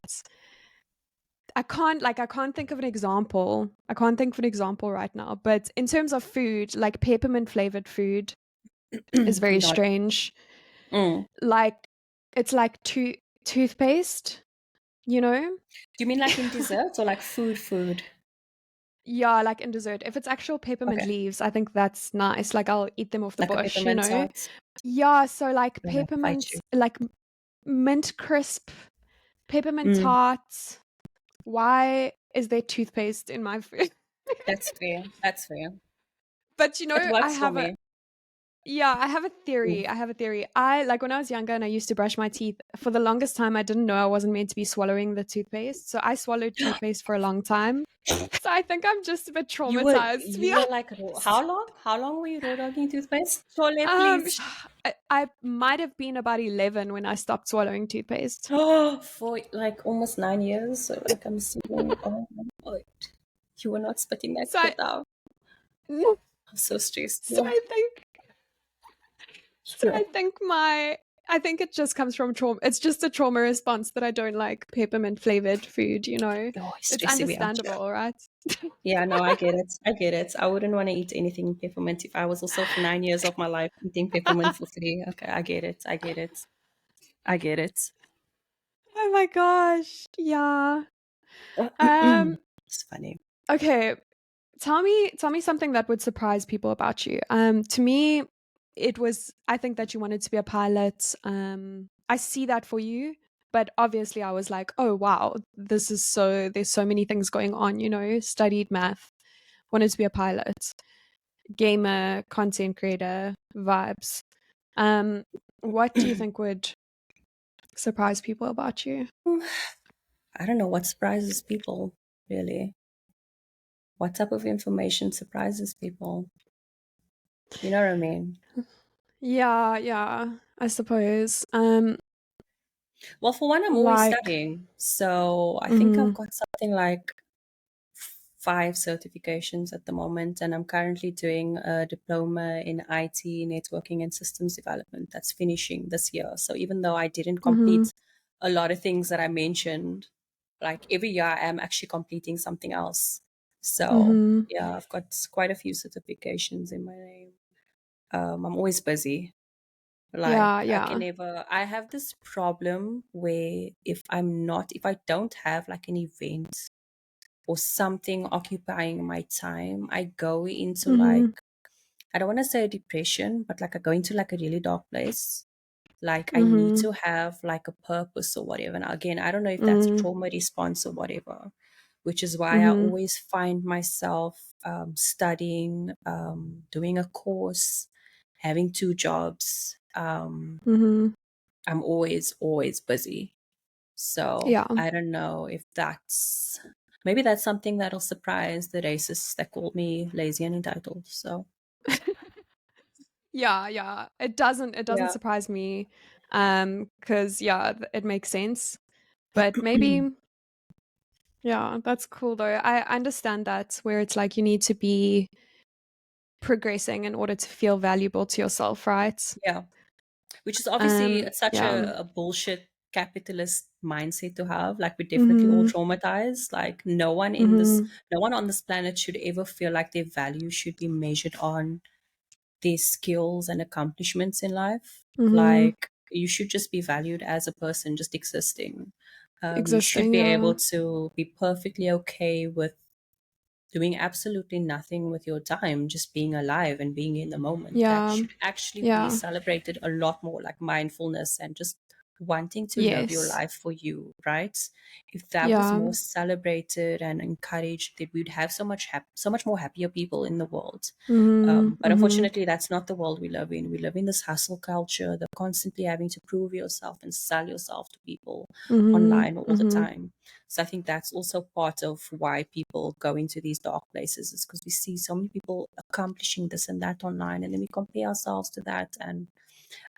I can't think of an example. I can't think of an example right now. But in terms of food, like peppermint flavored food is very Not. strange. Mm. Like it's like toothpaste, you know? Do you mean like in desserts or like food? Yeah, like in dessert. If it's actual peppermint Okay. leaves, I think that's nice. Like I'll eat them off the Like a peppermint bush. tart. Yeah, so like Yeah, fight peppermint, you. like mint crisp, peppermint Mm. tarts. Why is there toothpaste in my food? That's fair. That's fair. But It I works for have me. I have a theory. Mm. I have a theory. I like when I was younger and I used to brush my teeth, for the longest time I didn't know I wasn't meant to be swallowing the toothpaste. So I swallowed toothpaste for a long time. So I think I'm just a bit traumatized, to be You were like, honest. how long? How long were you raw dogging toothpaste? Chole, please. I might have been about 11 when I stopped swallowing toothpaste. Oh, for like almost 9 years. So like I'm assuming, oh my God. You were not spitting that So I, spit out. so I'm so stressed. Yeah. I think So Yeah. I think it just comes from trauma. It's just a trauma response that I don't like peppermint flavored food. Oh, it's It's stressing me out. understandable, right? Yeah, no, I get it. I get it. I wouldn't want to eat anything peppermint if I was also for 9 years of my life eating peppermint for free. Okay, I get it. I get it. I get it. Oh my gosh. Yeah. Um It's funny. okay, tell me something that would surprise people about you. To me, I think that you wanted to be a pilot. I see that for you, but obviously I was like, "Oh wow, there's so many things going on, studied math, wanted to be a pilot, gamer, content creator, vibes." Um what do you think would surprise people about you? I don't know what surprises people, really. What type of information surprises people? You know what I mean? Yeah, I suppose. Well, for one, I'm always Like, studying. So I think I've mm-hmm, got something like 5 certifications at the moment, and I'm currently doing a diploma in IT, networking, and systems development that's finishing this year. So even though I didn't mm-hmm, complete a lot of things that I mentioned, like every year I am actually completing something else. So mm-hmm. yeah, I've got quite a few certifications in my name. I'm always busy. Like Yeah, I can yeah. never, I have this problem where if I don't have like an event or something occupying my time, I go into like, Mm-hmm, I don't want to say a depression, but like I go into like a really dark place. Like I need mm-hmm, to have like a purpose or whatever. And again, I don't know if that's mm-hmm, trauma response or whatever, which is why I mm-hmm, always find myself studying, doing a course, having 2 jobs. mm-hmm. I'm always busy. So Yeah. I don't know if maybe that's something that'll surprise the racists that called me lazy and entitled. So Yeah, yeah. It doesn't yeah. surprise me. Because yeah, it makes sense. But maybe, yeah, that's cool though. I understand that where it's like you need to be progressing in order to feel valuable to yourself, right? Yeah. Which is obviously it's such Yeah. a bullshit capitalist mindset to have. Like we're definitely all Mhm. traumatized. Like Mhm. no one on this planet should ever feel like their value should be measured on their skills and accomplishments in life. Mhm. Like you should just be valued as a person just existing. You should Existing, be yeah. able to be perfectly okay with doing absolutely nothing with your time, just being alive and being in the moment. That Yeah. should actually be Yeah. celebrated a lot more, like mindfulness and just wanting to live your Yes. life for you, right? If that was Yeah. more celebrated and encouraged, that we'd have so much more happier people in the world. Mhm. But Mhm. unfortunately, that's not the world we live in. We live in this hustle culture, the constantly having to prove yourself and sell yourself to people Mhm. online all the Mhm. time. So I think that's also part of why people go into these dark places, is because we see so many people accomplishing this and that online, and then we compare ourselves to that, and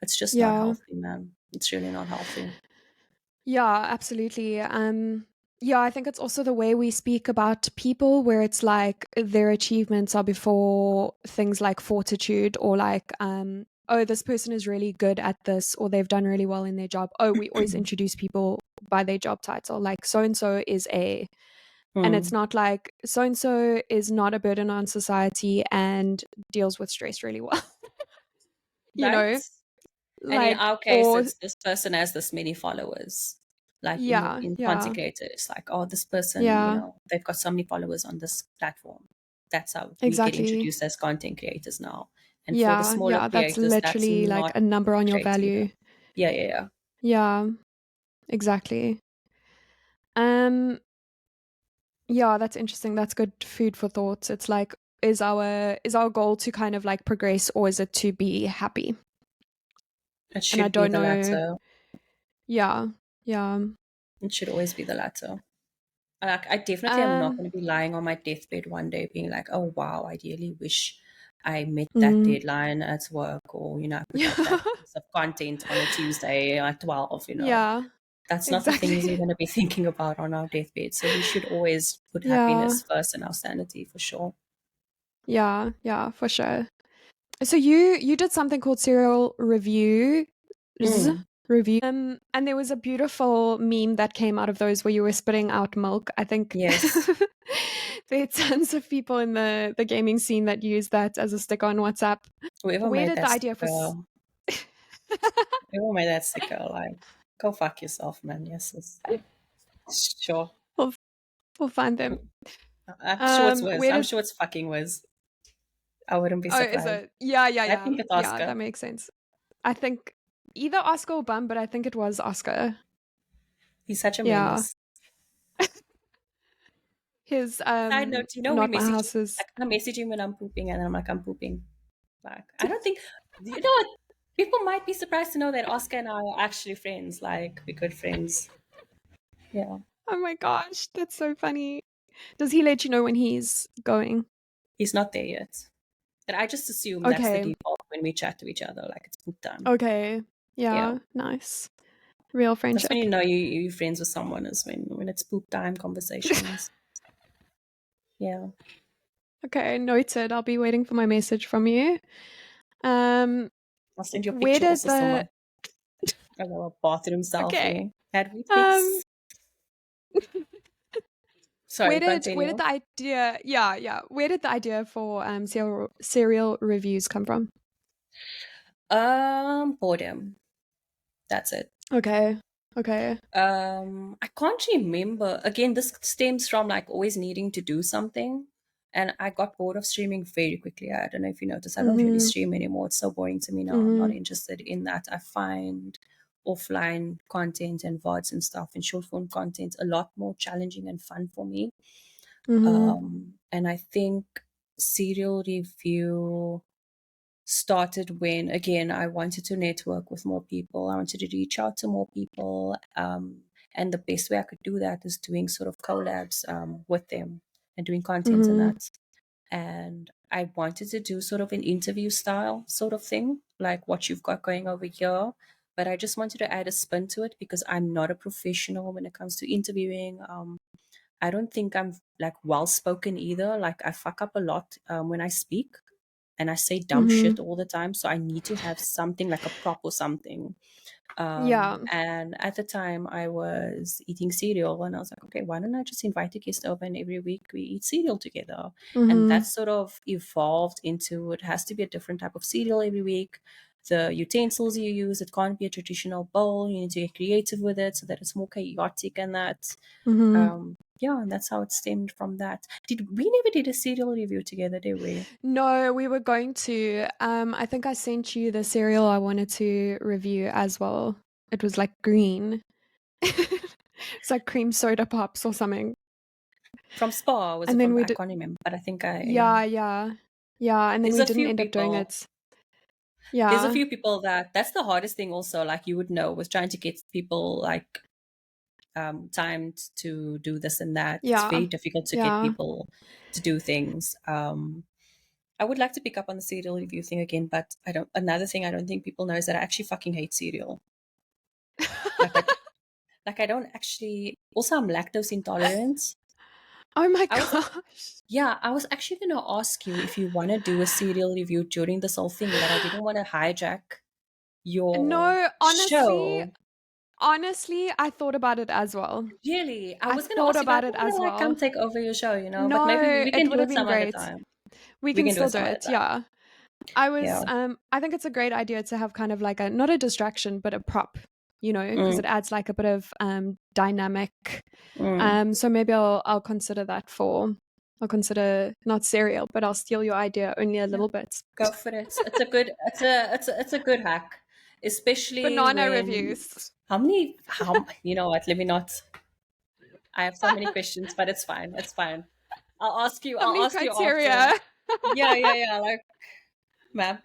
it's just not Yeah. healthy, man. It's really not healthy. Yeah, absolutely. Yeah, I think it's also the way we speak about people where it's like their achievements are before things like fortitude or like oh, this person is really good at this or they've done really well in their job. Oh, we always introduce people by their job title. Like so and so is a, and it's Hmm. not like so and so is not a burden on society and deals with stress really well. you Right? know, And in like our case, or it's this person has this many followers. Like yeah, in yeah. content creator, it's like, oh, this person, Yeah, they've got so many followers on this platform. That's how we get exactly. introduced as content creators now. And for the Yeah, smaller yeah, that's creators, that's literally like not a number on your great either. value. Yeah, yeah, yeah. Yeah, exactly. Um, yeah, that's interesting. That's good food for thought. It's like, is our goal to kind of like progress or is it to be happy? It And I should be don't the know. latter. Yeah, yeah. It should always be the latter. Like, I definitely am not Um, going to be lying on my deathbed one day being like, oh, wow, I really wish I met that mm, deadline at work, or, I put yeah, out that piece of content on a Tuesday at 12. yeah, That's not the things we're exactly. going to be thinking about on our deathbed. So we should always put Yeah, happiness first and our sanity for sure. yeah, yeah, for sure. So you did something called serial reviews. Mm, And there was a beautiful meme that came out of those where you were spitting out milk. I think yes. there are tons of people in the gaming scene that use that as a sticker on WhatsApp. Whoever Where made did the that idea for sticker, whoever made that sticker, like, go fuck yourself, man. Yes, sure. we'll, we'll find them. I'm sure it's Wiz. Where I'm did sure it's fucking Wiz. I wouldn't be oh is surprised. it yeah yeah I yeah think it's yeah Oscar. that makes sense. I think either Oscar or Bum, but I think it was Oscar. He's such a Yeah, menace. his Side note, we not my message, house is like, I message him when I'm pooping, and I'm like, I'm pooping. Like, I don't think, you know what? People might be surprised to know that Oscar and I are actually friends. Like, we're good friends. Yeah. oh my gosh, that's so funny. Does he let you know when he's going? He's not there yet. But I just assume that's the Okay. default when we chat to each other. Like, it's poop time. Okay. Yeah. Yeah, nice. Real That's when friendship. you know you're friends with someone, is when it's poop time conversations. Yeah. Okay, noted. I'll be waiting for my message from you. Um, I'll send you a where picture did also the somewhere of our bathroom okay? selfie. Had we Um, this? Sorry, where did continue. the idea? Yeah. Where did the idea for serial reviews come from? Boredom. That's it. Okay. Okay. I can't remember. Again, this stems from like always needing to do something. And I got bored of streaming very quickly. I don't know if you noticed, I don't really Mhm. stream anymore. It's so boring to me now. I'm not Mhm. interested in that. I find offline content and VODs and stuff and short form content a lot more challenging and fun for me. Mhm. And I think serial review started when, again, I wanted to network with more people. I wanted to reach out to more people. And the best way I could do that is doing sort of collabs with them and doing content and Mhm. that. And I wanted to do sort of an interview style sort of thing, like what you've got going over here. But I just wanted to add a spin to it because I'm not a professional when it comes to interviewing. I don't think I'm like well spoken either. Like I fuck up a lot when I speak and I say dumb Mhm. shit all the time. So I need to have something like a prop or something. Yeah. And at the time, I was eating cereal, and I was like, okay, why don't I just invite a guest over and every week we eat cereal together? And that Mhm. sort of evolved into it has to be a different type of cereal every week. The utensils you use, it can't be a traditional bowl. You need to get creative with it so that it's more chaotic and that. Mhm. Yeah, and that's how it stemmed from that. Did we never did a cereal review together, did we? No, we were going to. I think I sent you the cereal I wanted to review as well. It was like green. It's like cream soda pops or something. From Spa, was it And then from? we I did. can't remember, but I think yeah. Yeah. And then There's we a didn't few end up doing people. it. There's a Yeah. few people that's the hardest thing. Also, like you would know, was trying to get people like timed to do this and that. It's Yeah. very difficult to get Yeah. people to do things. I would like to pick up on the cereal review thing again, but I don't. Another thing I don't think people know is that I actually fucking hate cereal. Like I I don't actually. Also, I'm lactose intolerant. Oh my I was gosh. Yeah, I was actually going to ask you if you want to do a serial review during this whole thing, but I didn't want to hijack your No, show. honestly, I thought about it as well. Really, I I was going to thought ask you, but I about it didn't want as to like come well. take over your show, but maybe No, we it can would do have it been some other great. time. We We can can do still it do some other it. time. Yeah. Yeah. I think it's a great idea to have kind of like a not a distraction, but a prop, because Mm, it adds like a bit of dynamic. mm. So maybe I'll consider that for I'll consider not cereal, but I'll steal your idea only a Yeah, little bit. go for it. It's a good. It's a good hack, especially Banana when reviews. how you know what? Let me not. I have so many questions, but it's fine. It's fine. I'll ask you. How I'll many ask you after. criteria? Yeah. Like, ma'am,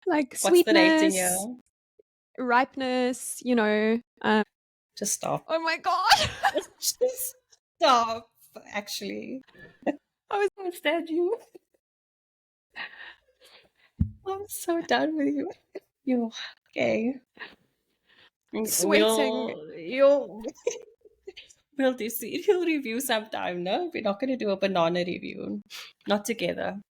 Like what's the rating sweetness, here? ripeness. Just stop. Oh my god. Just stop. Actually, I was I understand you. I'm so done with you. You okay? sweating. You'll we'll do cereal review sometime. No, we're not going to do a banana review. Not together.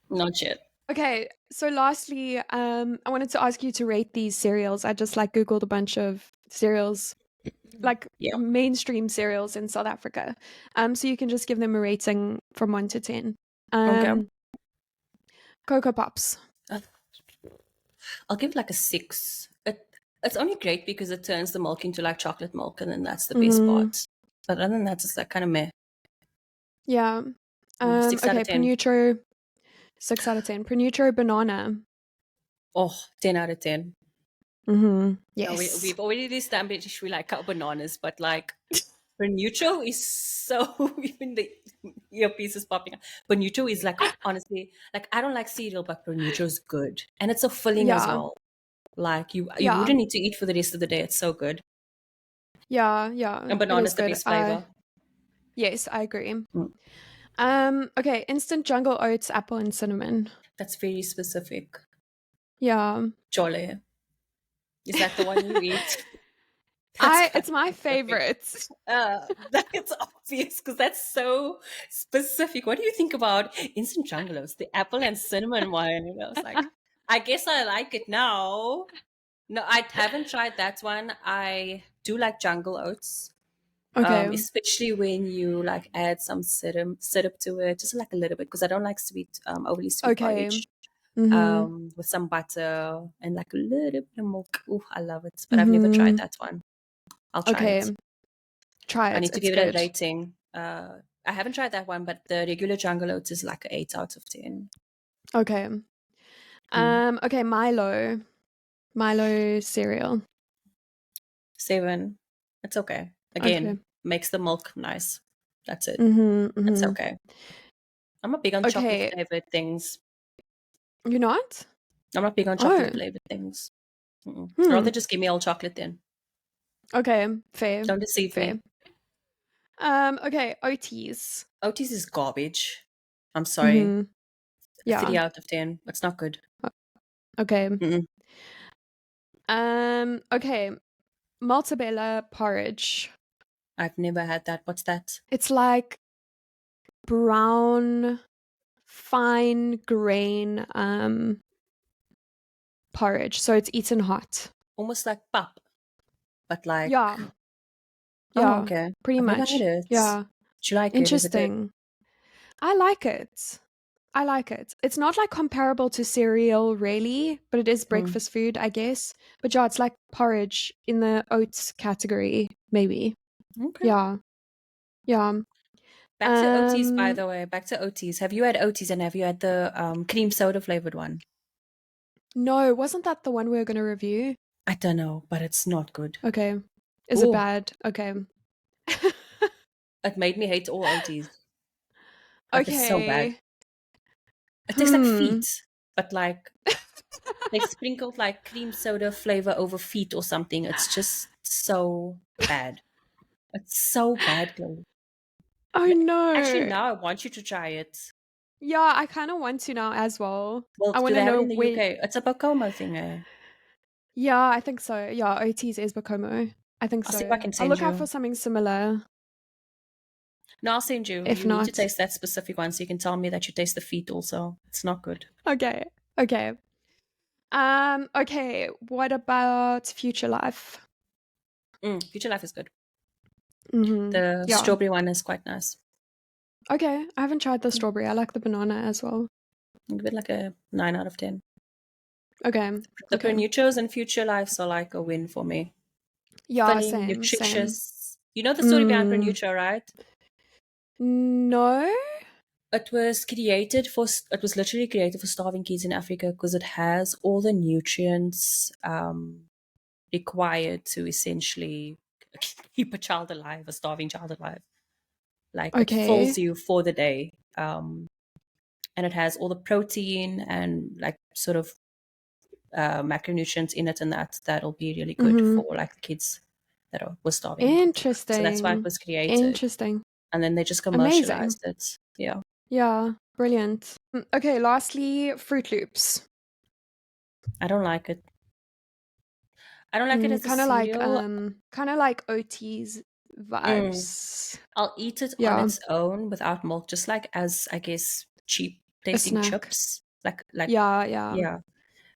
Not yet. Okay, so lastly, I wanted to ask you to rate these cereals. I just like Googled a bunch of cereals, like Yeah. mainstream cereals in South Africa. So you can just give them a rating from 1 to 10. Okay. Um, Cocoa Pops. Uh, I'll give it like a 6. It's only great because it turns the milk into like chocolate milk, and then that's the best Mm, part. But other than that, it's like kind of meh. yeah. 6 out of Okay, 10. Pronutro, 6 out of 10. Pronutro banana. Oh, 10 out of 10. No, Yes. we've already established we like our bananas, but like Neutral is so even the earpiece is popping up. But Neutral is like honestly, like I don't like cereal, but Neutral is good. And it's a filling as Yeah. well. Like you Yeah. wouldn't need to eat for the rest of the day. It's so good. Yeah. Yeah. And It is banana's the good. best flavor. Yes, I agree. Mm. Okay, instant jungle oats, apple and cinnamon. That's very specific. Yeah. Jolly. Is that the one you eat? That's It's my perfect. favorite. That's obvious because that's so specific. What do you think about instant jungle oats, the apple and cinnamon one? And I was like, I guess I like it now. No, I haven't tried that one. I do like jungle oats, Okay. especially when you like add some syrup to it, just like a little bit, because I don't like sweet, overly sweet Okay. porridge. Mm-hmm. With some butter and like a little bit of milk. Oh, I love it, but I've never tried Mm-hmm. that one. I'll try Okay. it. Try I it. need to It's give it a good. rating. I haven't tried that one, but the regular jungle oats is like an 8 out of 10. Okay. Mm. Okay, Milo. Milo cereal. 7. It's okay. Okay. Again, makes the milk nice. That's it. Mm-hmm. It's Mm-hmm. okay. I'm not big on chocolate Okay. flavored things. You're not? I'm not big on chocolate Oh. flavored things. Mm-mm. Hmm. Rather just give me all chocolate then. Okay. Fair. Don't deceive Fair. me. Okay, OTs. Otis is garbage. I'm sorry. Mm-hmm. A Yeah. 3 out of 10. It's not good. Okay. Mm-mm. Okay. Maltabella porridge. I've never had that. What's that? It's like brown, fine grain porridge. So it's eaten hot. Almost like pap, but like, Yeah. oh, Yeah. okay. Pretty I've never had much. it. Yeah. Do you like it? Is it good? Interesting. I like it. I like it. It's not like comparable to cereal, really, but it is Mm. breakfast food, I guess. But yeah, it's like porridge in the oats category, maybe. Okay. Yeah. Yeah. Back to OTs, by Um, the way. Back to OTs. Have you had OTs and have you had the cream soda flavored one? no, wasn't that the one we were going to review? I don't know, but it's not good. Okay. Is it Oh, bad? Okay. it made me hate all OTs. Like, it's so bad. Okay. It tastes like Hmm. feet, but like they sprinkled like cream soda flavor over feet or something. It's just so bad. It's so bad, Chloe. Oh Actually, no. now I want you to try it. Yeah, I kind of want to now as well. Well, I do want they to have it know in the where. UK? It's a Bacomo thing, eh? Yeah, I think so. Yeah, OTs is Bacomo. I think I'll see if I so. can I'll send look out for you. something similar. No, I'll send you. If You need to not, taste that specific one so you can tell me that you taste the feet also. It's not good. okay. Okay. Okay, what about Future Life? Future Life is good. Mm-hmm. The Yeah. strawberry one is quite nice. Okay, I haven't tried the strawberry. I like the banana as well. Give it like a 9 out of 10. Okay. The Okay. Pernutros and Future Lives are like a win for me. Yeah, Filling, same, same. nutritious. You know the story behind Mm, Pernutro, right? no? It was created for. It was literally created for starving kids in Africa because it has all the nutrients required to essentially keep a child alive, a starving child alive. Like it Okay. fills you for the day, and it has all the protein and like sort of macronutrients in it, and that'll be really good Mm-hmm. for like the kids were starving. So that's why it Interesting. was created, Interesting. and then they just Amazing. commercialized it. Yeah, Yeah, brilliant. Okay, lastly, Fruit Loops. I don't like it. I don't like it as a cereal. Kind of like OT's Mm. vibes. I'll eat it on Yeah, its own without milk, just like as I guess cheap a tasting snack. chips. Yeah, yeah, Yeah.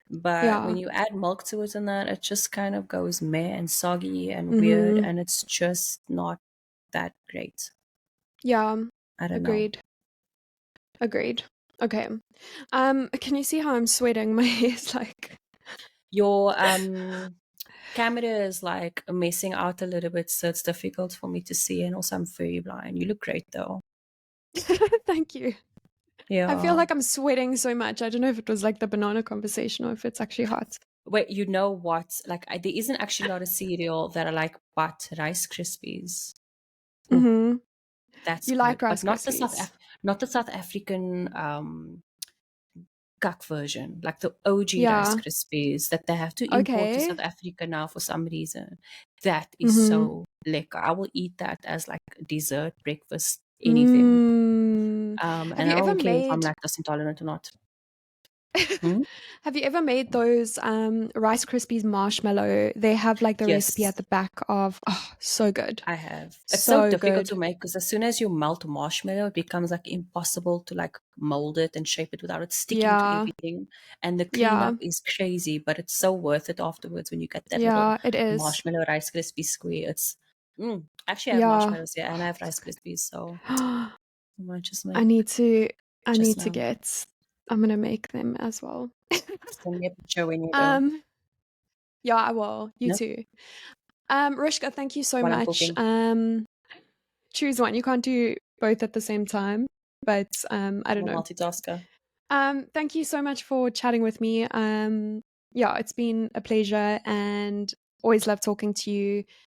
But yeah. when you add milk to it and that, it just kind of goes meh and soggy and weird, Mm-hmm. and it's just not that great. Yeah, I don't know. agreed. Agreed. Okay. Can you see how I'm sweating? My hair's like Your camera is like messing out a little bit, so it's difficult for me to see, and also I'm very blind. You look great though. Thank you. I feel Yeah. like I'm sweating so much. I don't know if it was like the banana conversation or if it's actually hot. Wait, you know what? Like, there isn't actually a lot of cereal that I like, but Rice Krispies. Ooh, Mm-hmm. that's You like good, but Rice Krispies? Not the South African kak version, like the OG Rice Yeah. Krispies that they have to import to Okay. South Africa now for some reason. That is Mm-hmm. so lekker. I will eat that as like dessert, breakfast, anything. Mm. Have And you I ever don't care if I'm made lactose intolerant or not. Hmm? Have you ever made those Rice Krispies marshmallow? They have like the recipe Yes, at the back of, oh, so good. I have. It's so So difficult to good. make because as soon as you melt marshmallow, it becomes like impossible to like mold it and shape it without it sticking to Yeah. everything. And the Yeah. cleanup is crazy, but it's so worth it afterwards when you get that little Yeah, it is. marshmallow Rice Krispie square. Actually, I have Yeah. marshmallows here and I have Rice Krispies, so I might just I make need to I just need to now. get I'm gonna make them as well. Send me a picture when you do. um yeah, I will. You Nope, too. Rishka, thank you so while I'm much. cooking. Choose one. You can't do both at the same time, but I I'm don't a know. multitasker. Thank you so much for chatting with me. Yeah, it's been a pleasure and always love talking to you.